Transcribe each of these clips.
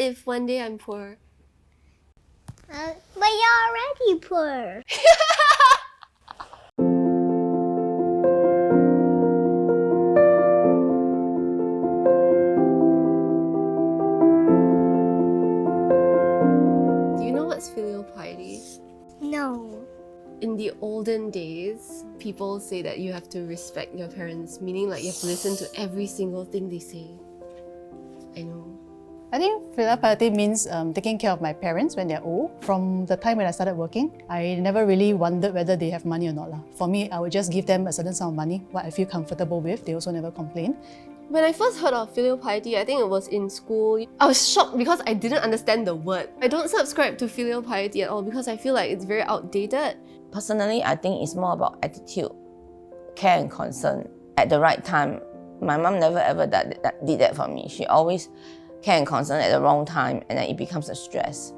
if one day I'm poor? But you're already poor. Do you know what's filial piety? No. In the olden days, people say that you have to respect your parents, meaning like you have to listen to every single thing they say. I know. I think filial piety means taking care of my parents when they're old. From the time when I started working, I never really wondered whether they have money or not. For me, I would just give them a certain sum of money, what I feel comfortable with. They also never complain. When I first heard of filial piety, I think it was in school. I was shocked because I didn't understand the word. I don't subscribe to filial piety at all because I feel like it's very outdated. Personally, I think it's more about attitude, care and concern. At the right time, my mom never ever did that for me. She always care and concern at the wrong time, and then it becomes a stress.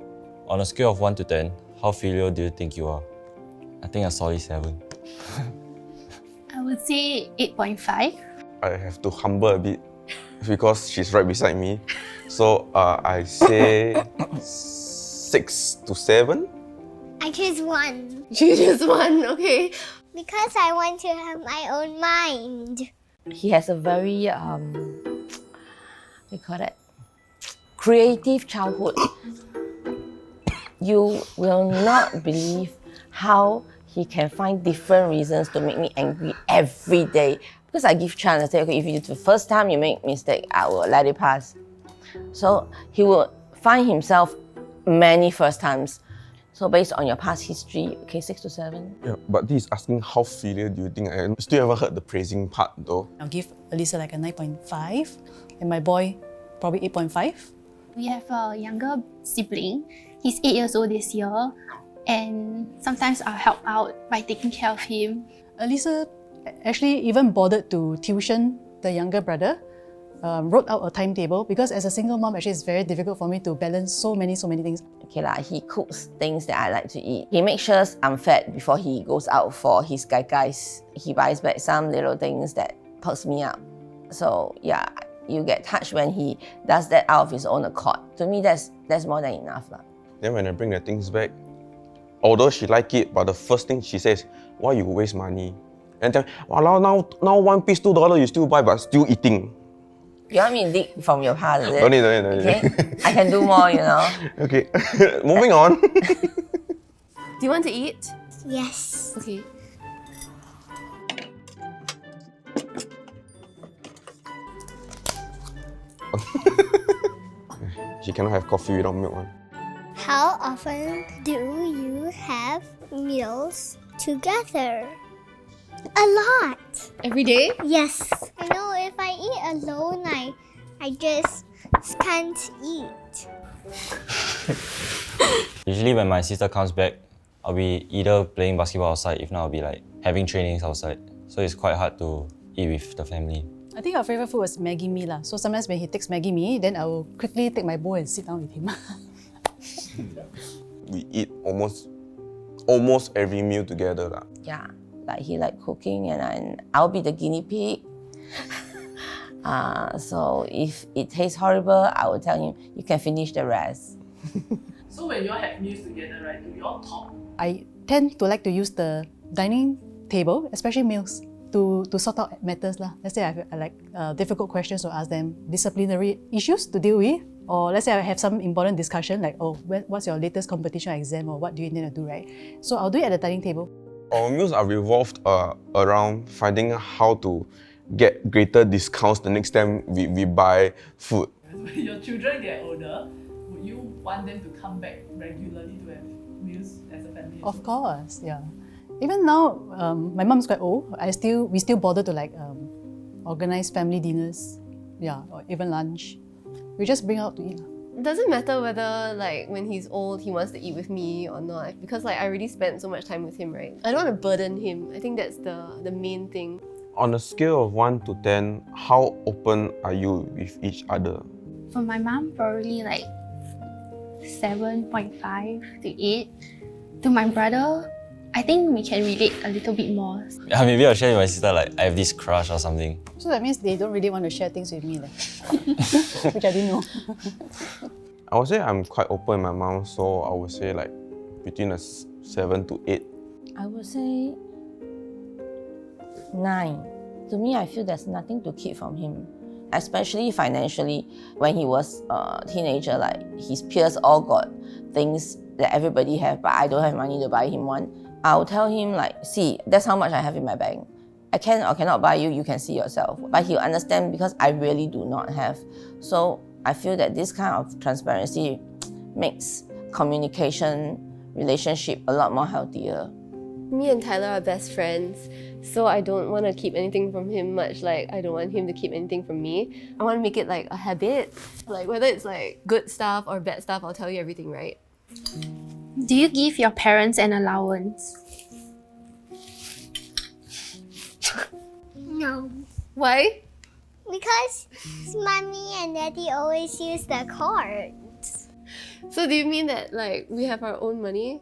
On a scale of 1 to 10, how filial do you think you are? I think a solid 7. I would say 8.5. I have to humble a bit because she's right beside me. So I say 6 to 7. I choose 1. You just one, okay. Because I want to have my own mind. He has a very, we call it, creative childhood. You will not believe how he can find different reasons to make me angry every day. Because I give chance, I say, okay, if it's the first time you make mistake, I will let it pass. So he will find himself many first times. So based on your past history, okay, 6 to 7. Yeah, but this is asking how filial do you think I am. Still haven't heard the praising part though. I'll give Elisa like a 9.5 and my boy probably 8.5. We have a younger sibling. He's 8 years old this year, and sometimes I'll help out by taking care of him. Elisa actually even bothered to tuition the younger brother, wrote out a timetable because as a single mom, actually it's very difficult for me to balance so many things. Okay lah, he cooks things that I like to eat. He makes sure I'm fed before he goes out for his guys. He buys back some little things that perks me up. So yeah, you get touched when he does that out of his own accord. To me, that's more than enough lah. Then when I bring the things back, although she like it, but the first thing she says, why you waste money? And then, wow, now one piece $2 you still buy but still eating. You want me to dig from your past, is it? Don't need. Okay, I can do more, you know. Okay, moving on. Do you want to eat? Yes. Okay. She cannot have coffee without milk. How often do you have meals together? A lot. Every day? Yes. I know if I eat alone, I just can't eat. Usually when my sister comes back, I'll be either playing basketball outside, if not I'll be like having trainings outside. So it's quite hard to eat with the family. I think our favourite food was Maggi mee lah. So sometimes when he takes Maggi mee, then I will quickly take my bowl and sit down with him. We eat almost every meal together lah. Yeah, like he like cooking and I'll be the guinea pig. So if it tastes horrible, I will tell him, you can finish the rest. So when you all have meals together, right, do you all talk? I tend to like to use the dining table, especially meals, to sort out matters lah. Let's say I have like difficult questions to ask them, disciplinary issues to deal with, or let's say I have some important discussion like, oh, what's your latest competition exam, or what do you need to do, right? So I'll do it at the dining table. Our meals are revolved around finding how to get greater discounts the next time we buy food. When your children get older, would you want them to come back regularly to have meals as a family? Of course, yeah. Even now, my mom's quite old. We still bother to like organize family dinners, yeah, or even lunch. We just bring out to eat. Doesn't matter whether like when he's old he wants to eat with me or not, because like I already spent so much time with him, right? I don't want to burden him. I think that's the main thing. On a scale of 1 to 10, how open are you with each other? For my mom, probably like 7.5 to 8. To my brother, I think we can relate a little bit more. Yeah, maybe I'll share with my sister like I have this crush or something. So that means they don't really want to share things with me, which I didn't know. I would say I'm quite open with my mom, so I would say like between a 7 to 8. I would say 9. To me, I feel there's nothing to keep from him, especially financially. When he was a teenager, like his peers all got things that everybody have, but I don't have money to buy him one. I'll tell him like, see, that's how much I have in my bank. I can or cannot buy you, you can see yourself. But he'll understand because I really do not have. So I feel that this kind of transparency makes communication, relationship a lot more healthier. Me and Tyler are best friends, so I don't want to keep anything from him much like I don't want him to keep anything from me. I want to make it like a habit. Like whether it's like good stuff or bad stuff, I'll tell you everything, right? Do you give your parents an allowance? No. Why? Because mommy and daddy always use the cards. So do you mean that like we have our own money?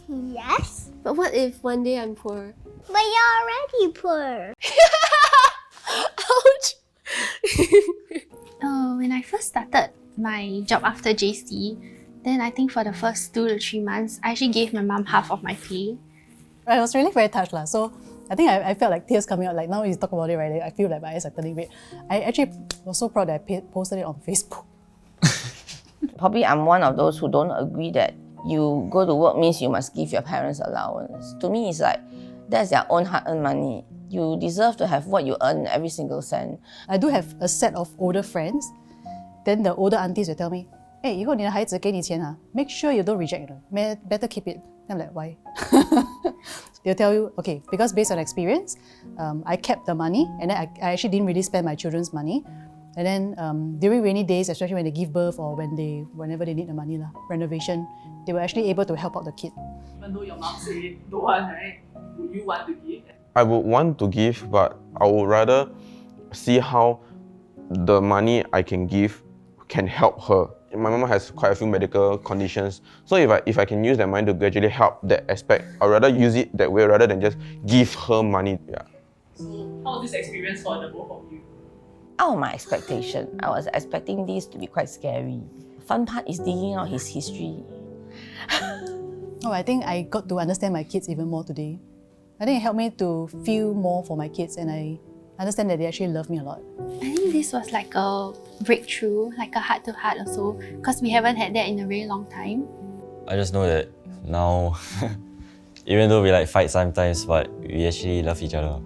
Yes. But what if one day I'm poor? But you're already poor. Ouch! When I first started my job after JC, then I think for the first 2 to 3 months, I actually gave my mom half of my pay. I was really very touched. So I think I felt like tears coming out. Like now you talk about it, right? I feel like my eyes are turning red. I actually was so proud that I posted it on Facebook. Probably I'm one of those who don't agree that you go to work means you must give your parents allowance. To me, it's like that's their own hard-earned money. You deserve to have what you earn every single cent. I do have a set of older friends. Then the older aunties will tell me, "Hey, 以后你的孩子给你钱 make sure you don't reject it. Better keep it." I'm like, why? They'll tell you, okay, because based on experience, I kept the money and then I actually didn't really spend my children's money. And then during rainy days, especially when they give birth or whenever they need the money, renovation, they were actually able to help out the kid. Even though your mom say don't want, right? Would you want to give? I would want to give, but I would rather see how the money I can give can help her. My mom has quite a few medical conditions, so if I can use that money to gradually help that aspect, I'd rather use it that way rather than just give her money. Yeah. So how was this experience for the both of you? Out of my expectation, I was expecting this to be quite scary. Fun part is digging out his history. Oh, I think I got to understand my kids even more today. I think it helped me to feel more for my kids and I understand that they actually love me a lot. I think this was like a breakthrough, like a heart-to-heart also, because we haven't had that in a very long time. I just know that now, even though we like fight sometimes, but we actually love each other.